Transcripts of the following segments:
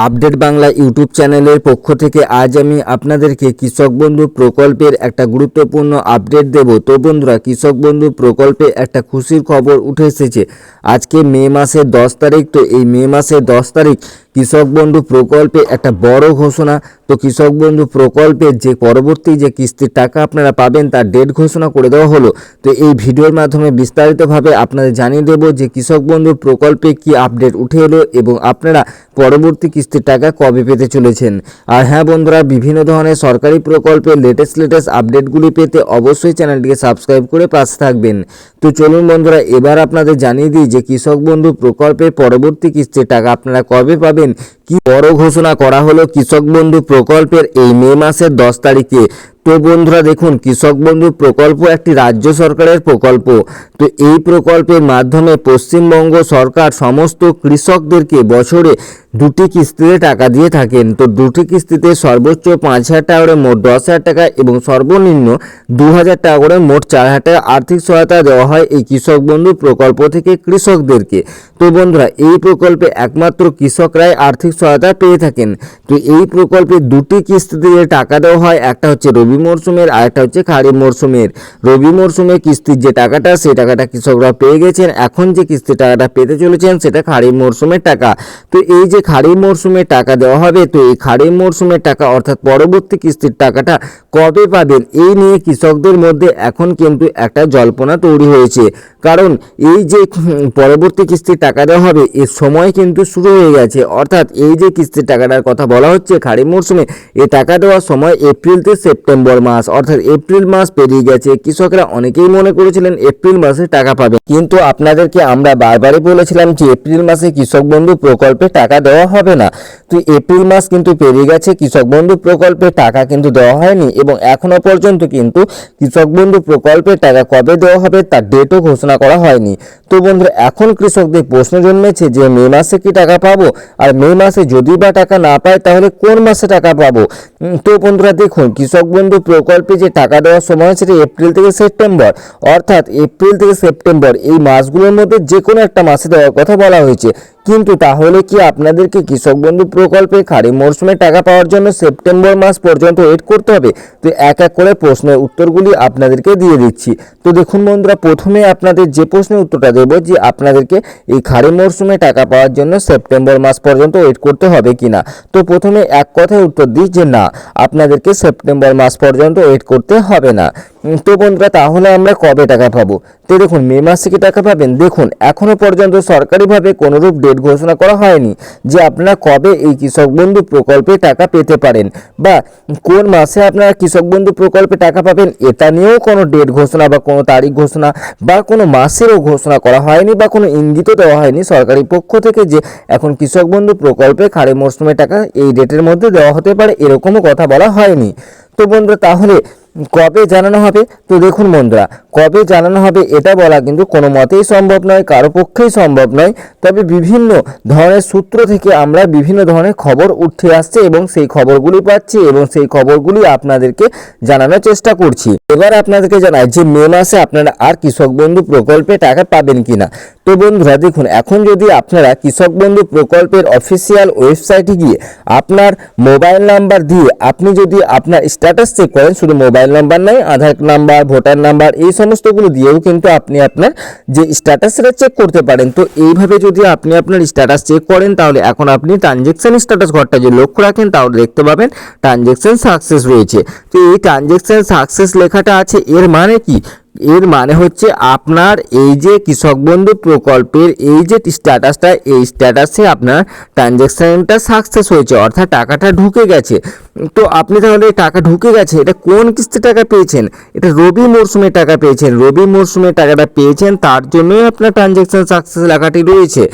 Update Bangla YouTube চ্যানেলের পক্ষ থেকে আজ আমি আপনাদেরকে কৃষক বন্ধু প্রকল্পের একটা গুরুত্বপূর্ণ আপডেট দেব। তো বন্ধুরা, কৃষক বন্ধু প্রকল্পে একটা খুশির খবর উঠে এসেছে। আজকে মে মাসের 10 তারিখ। তো এই মে মাসের 10 তারিখ কৃষক বন্ধু প্রকল্পে একটা বড় ঘোষণা। তো কৃষক বন্ধু প্রকল্পের যে পরবর্তী যে কিস্তির টাকা আপনারা পাবেন তার ডেট ঘোষণা করে দেওয়া হলো। তো এই ভিডিওর মাধ্যমে বিস্তারিতভাবে আপনাদের জানিয়ে দেব যে কৃষক বন্ধু প্রকল্পে কি আপডেট উঠে এলো এবং আপনারা পরবর্তী কিস্তির টাকা কবে পেতে চলেছেন। আর হ্যাঁ বন্ধুরা, বিভিন্ন ধরনের সরকারি প্রকল্পের লেটেস্ট আপডেটগুলি পেতে অবশ্যই চ্যানেলটিকে সাবস্ক্রাইব করে পাশে থাকবেন। তো চলুন বন্ধুরা, এবার আপনাদের জানিয়ে দিই যে কৃষক বন্ধু প্রকল্পের পরবর্তী কিস্তির টাকা আপনারা কবে পাবেন। কি বড় ঘোষণা করা হলো কৃষক বন্ধু প্রকল্পের এই মে মাসের 10 তারিখে। তো বন্ধুরা দেখুন, কৃষক বন্ধু প্রকল্প একটি রাজ্য সরকারের প্রকল্প। তো এই প্রকল্পের মাধ্যমে পশ্চিমবঙ্গ সরকার সমস্ত কৃষকদেরকে বছরে দুটি কিস্তিতে টাকা দিয়ে থাকেন। তো দুটি কিস্তিতে সর্বোচ্চ 5,000 টাকা করে মোট 10,000 টাকা এবং সর্বনিম্ন 2,000 টাকা করে মোট 4,000 টাকা আর্থিক সহায়তা দেওয়া হয় এই কৃষক বন্ধু প্রকল্প থেকে কৃষকদেরকে। তো বন্ধুরা, এই প্রকল্পে একমাত্র কৃষকরাই আর্থিক সহায়তা পেয়ে থাকেন। তো এই প্রকল্পে দুটি কিস্তিতে টাকা দেওয়া হয়, একটা হচ্ছে রবি মরশুমের আর একটা হচ্ছে খারিফ মরশুমের। রবি মরশুমে কিস্তির যে টাকাটা সেই টাকাটা কৃষকরা পেয়ে গেছেন। এখন যে কিস্তির টাকাটা পেতে চলেছেন সেটা খারিফ মরশুমের টাকা। তো এই যে খারিফ মরশুমে টাকা দেওয়া হবে, তো এই খারিফ মরশুমের টাকা অর্থাৎ পরবর্তী কিস্তির টাকাটা কবে পাবেন এই নিয়ে কৃষকদের মধ্যে এখন কিন্তু একটা জল্পনা তৈরি হয়েছে। কারণ এই যে পরবর্তী কিস্তির টাকা দেওয়া হবে এর সময় কিন্তু শুরু হয়ে গেছে। অর্থাৎ এই যে কিস্তির টাকাটার কথা বলা হচ্ছে খারিফ মরশুমে, এই টাকা দেওয়ার সময় এপ্রিল থেকে সেপ্টেম্বর মাস, অর্থাৎ এপ্রিল মাস পেরিয়ে গেছে। কৃষকরা অনেকেই মনে করেছিলেন এপ্রিল মাসে টাকা পাবে, কিন্তু আপনাদেরকে আমরা বারবারই বলেছিলাম যে এপ্রিল মাসে কৃষক বন্ধু প্রকল্পে টাকা দেওয়া হবে না। তো এপ্রিল মাস কিন্তু পেরিয়ে গেছে, কৃষক বন্ধু প্রকল্পে টাকা কিন্তু দেওয়া হয়নি এবং এখনো পর্যন্ত কিন্তু কৃষক বন্ধু প্রকল্পের টাকা কবে দেওয়া হবে তার ডেটও ঘোষণা করা হয়নি। তো বন্ধুরা, এখন কৃষকদের প্রশ্ন জন্মেছে যে মে মাসে কি টাকা পাবো, আর মে মাসে যদি বা টাকা না পায় তাহলে কোন মাসে টাকা পাবো। তো বন্ধুরা দেখুন, কৃষক বন্ধু প্রকল্পে যে টাকা দেওয়ার সময় সেটা এপ্রিল থেকে সেপ্টেম্বর, অর্থাৎ এপ্রিল থেকে সেপ্টেম্বর এই মাসগুলোর মধ্যে যে কোনো একটা মাসে দেওয়ার কথা বলা হয়েছে। কিন্তু তাহলে কি আপনাদেরকে কৃষক বন্ধু প্রকল্পে খারিফ মরশুমে টাকা পাওয়ার জন্য সেপ্টেম্বর মাস পর্যন্ত ওয়েট করতে হবে? তো এক এক করে প্রশ্নের উত্তরগুলি আপনাদেরকে দিয়ে দিচ্ছি। তো দেখুন বন্ধুরা, প্রথমে আপনাদের যে প্রশ্নের উত্তরটা দেব যে আপনাদেরকে এই খারিফ মরশুমে টাকা পাওয়ার জন্য সেপ্টেম্বর মাস পর্যন্ত ওয়েট করতে হবে কিনা। তো প্রথমে এক কথায় উত্তর দিই যে না, আপনাদেরকে সেপ্টেম্বর মাস পর্যন্ত ওয়েট করতে হবে না। তো বন্ধুরা, তাহলে আমরা কবে টাকা পাবো? তো দেখুন, মে মাসে কি টাকা পাবেন? দেখুন, এখনো পর্যন্ত সরকারিভাবে কোনোরূপ ডেট ঘোষণা করা হয়নি যে আপনারা কবে এই কৃষক বন্ধু প্রকল্পে টাকা পেতে পারেন বা কোন মাসে আপনারা কৃষক বন্ধু প্রকল্পে টাকা পাবেন এটা নিয়েও কোনো ডেট ঘোষণা বা কোনো তারিখ ঘোষণা বা কোনো মাসেরও ঘোষণা করা হয়নি বা কোনো ইঙ্গিতও দেওয়া হয়নি সরকারি পক্ষ থেকে যে এখন কৃষক বন্ধু প্রকল্পে খারিফ মরশুমে টাকা এই ডেটের মধ্যে দেওয়া হতে পারে, এরকমও কথা বলা হয়নি। তো বন্ধুরা, তাহলে কবে জানানো হবে? তো দেখুন বন্ধুরা, কবে জানানো হবে এটা বলা কিন্তু কোনো মতেই সম্ভব নয়, কারো পক্ষেই সম্ভব নয়। তবে বিভিন্ন ধরনের সূত্র থেকে আমরা বিভিন্ন ধরনের খবর উঠে আসছে এবং সেই খবরগুলি পাচ্ছি এবং সেই খবরগুলি আপনাদেরকে জানানোর চেষ্টা করছি। এবার আপনাদেরকে জানাই যে মে মাসে আপনারা আর কৃষক বন্ধু প্রকল্পে টাকা পাবেন কিনা। তো বন্ধুরা দেখুন, এখন যদি আপনারা কৃষক বন্ধু প্রকল্পের অফিসিয়াল ওয়েবসাইটে গিয়ে আপনার মোবাইল নাম্বার দিয়ে আপনি যদি আপনার স্ট্যাটাস চেক করেন, শুধু মোবাইল নাম্বার নয়, আধার নাম্বার, ভোটার নাম্বার, এই সমস্তগুলো দিয়েও কিন্তু আপনি আপনার যে স্ট্যাটাস সেটা চেক করতে পারেন। তো এইভাবে যদি আপনি আপনার স্ট্যাটাস চেক করেন তাহলে এখন আপনি ট্রানজ্যাকশন স্ট্যাটাস ঘরটা যে লক্ষ্য রাখেন তাহলে দেখতে পাবেন ট্রানজ্যাকশন সাকসেস রয়েছে। তো এই ট্রানজ্যাকশন সাকসেস লেখাটা আছে, এর মানে কি? এর মানে হচ্ছে আপনার এই যে কৃষক বন্ধু প্রকল্পের এই যে স্ট্যাটাসটা, এই স্ট্যাটাসে আপনার ট্রানজ্যাকশানটা সাকসেস হয়েছে, অর্থাৎ টাকাটা ঢুকে গেছে। তো আপনি তাহলে টাকা ঢুকে গেছে, এটা কোন কিস্তি টাকা পেয়েছেন? এটা রবি মরশুমে টাকা পেয়েছেন। রবি মরশুমে টাকাটা পেয়েছেন, তার জন্যই আপনার ট্রানজ্যাকশন সাকসেস লেখাটি রয়েছে।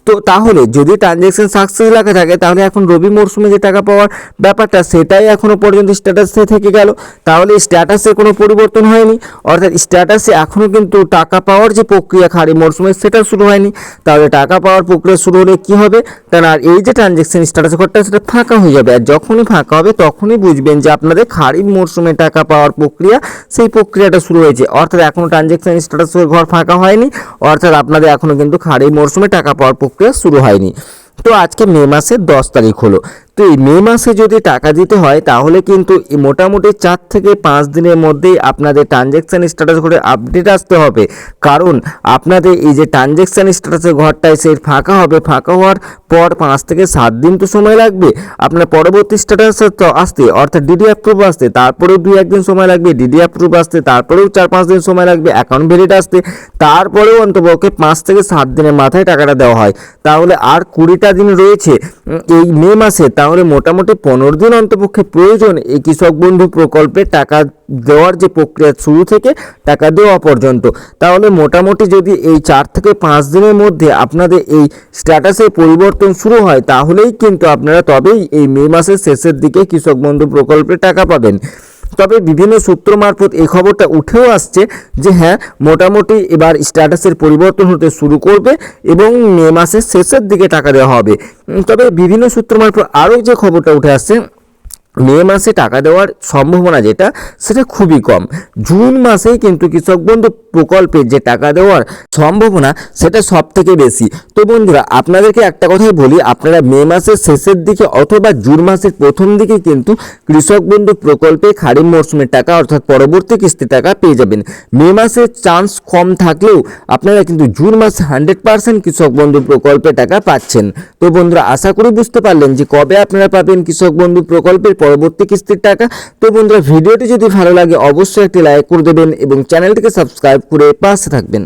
তো তাহলে যদি ট্রানজ্যাকশন সাকসেস লেখা থাকে তাহলে এখন রবি মরশুমে যে টাকা পাওয়ার ব্যাপারটা সেটাই এখনও পর্যন্ত স্ট্যাটাসে থেকে গেল, তাহলে স্ট্যাটাসে কোনো পরিবর্তন হয়নি। অর্থাৎ স্ট্যাটাসে এখনও কিন্তু টাকা পাওয়ার যে প্রক্রিয়া খারিফ মরশুমে সেটা শুরু হয়নি। তাহলে টাকা পাওয়ার প্রক্রিয়া শুরু হলে কী হবে? কারণ আর এই যে ট্রানজ্যাকশন স্ট্যাটাস ঘরটা সেটা ফাঁকা হয়ে যাবে, আর যখনই ফাঁকা হবে তখনই বুঝবেন যে আপনাদের খারিফ মরশুমে টাকা পাওয়ার প্রক্রিয়া, সেই প্রক্রিয়াটা শুরু হয়েছে। অর্থাৎ এখনও ট্রানজ্যাকশন স্ট্যাটাস ঘর ফাঁকা হয়নি, অর্থাৎ আপনাদের এখনও কিন্তু খারিফ মরশুমে টাকা পাওয়ার প্রক্রিয়া শুরু হয়নি। তো আজকে মে মাসের 10 তারিখ হলো। তো এই মে মাসে যদি টাকা দিতে হয় তাহলে কিন্তু মোটামুটি 4 থেকে 5 দিনের মধ্যেই আপনাদের ট্রানজ্যাকশান স্ট্যাটাস করে আপডেট আসতে হবে। কারণ আপনাদের এই যে ট্রানজ্যাকশান স্ট্যাটাসের ঘরটায় সেই ফাঁকা হবে, ফাঁকা হওয়ার পর 5 থেকে 7 দিন তো সময় লাগবে আপনার পরবর্তী স্ট্যাটাস আসতে, অর্থাৎ ডিডি অ্যাপ্রুভ আসতে, তারপরেও 2-1 দিন সময় লাগবে, ডিডি অ্যাপ্রুভ আসতে তারপরেও 4-5 দিন সময় লাগবে, অ্যাকাউন্ট ভ্যালিড আসতে, তারপরেও অন্তপক্ষে 5 থেকে 7 দিনের মাথায় টাকাটা দেওয়া হয়। তাহলে আর 20টা দিন রয়েছে এই মে মাসে, তাহলে মোটামুটি 15 দিন অন্তপক্ষে প্রয়োজন এই কৃষক বন্ধু প্রকল্পে টাকা দেওয়ার যে প্রক্রিয়া শুরু থেকে টাকা দেওয়া পর্যন্ত। তাহলে মোটামুটি যদি এই 4 থেকে 5 দিনের মধ্যে আপনাদের এই স্ট্যাটাসের পরিবর্তন শুরু হয় তাহলেই কিন্তু আপনারা তবেই এই মে মাসের শেষের দিকে কৃষক বন্ধু প্রকল্পে টাকা পাবেন। তবে বিভিন্ন সূত্র মারফত এই খবরটা উঠেও আসছে যে হ্যাঁ, মোটামুটি এবার স্ট্যাটাসের পরিবর্তন হতে শুরু করবে এবং মে মাসের শেষের দিকে টাকা দেওয়া হবে। তবে বিভিন্ন সূত্র মারফত আরও যে খবরটা উঠে আসছে, মে মাসে টাকা দেওয়ার সম্ভাবনা যেটা সেটা খুবই কম। জুন মাসেই কিন্তু কৃষক বন্ধু প্রকল্পে যে টাকা দেওয়ার সম্ভাবনা সেটা সব থেকে বেশি। তো বন্ধুরা, আপনাদেরকে একটা কথাই বলি, আপনারা মে মাসের শেষের দিকে অথবা জুন মাসের প্রথম দিকে কিন্তু কৃষক বন্ধু প্রকল্পে খারিফ মরশুমের টাকা অর্থাৎ পরবর্তী কিস্তি টাকা পেয়ে যাবেন। মে মাসে চান্স কম থাকলেও আপনারা কিন্তু জুন মাসে 100% কৃষক বন্ধু প্রকল্পে টাকা পাচ্ছেন। তো বন্ধুরা, আশা করি বুঝতে পারলেন যে কবে আপনারা পাবেন কৃষক বন্ধু প্রকল্পের পরবর্তী কিস্তির টাকা। তো বন্ধুরা, ভিডিওটি যদি ভালো লাগে অবশ্যই একটি লাইক করে দেবেন এবং চ্যানেলটিকে সাবস্ক্রাইব করে পাশে থাকবেন।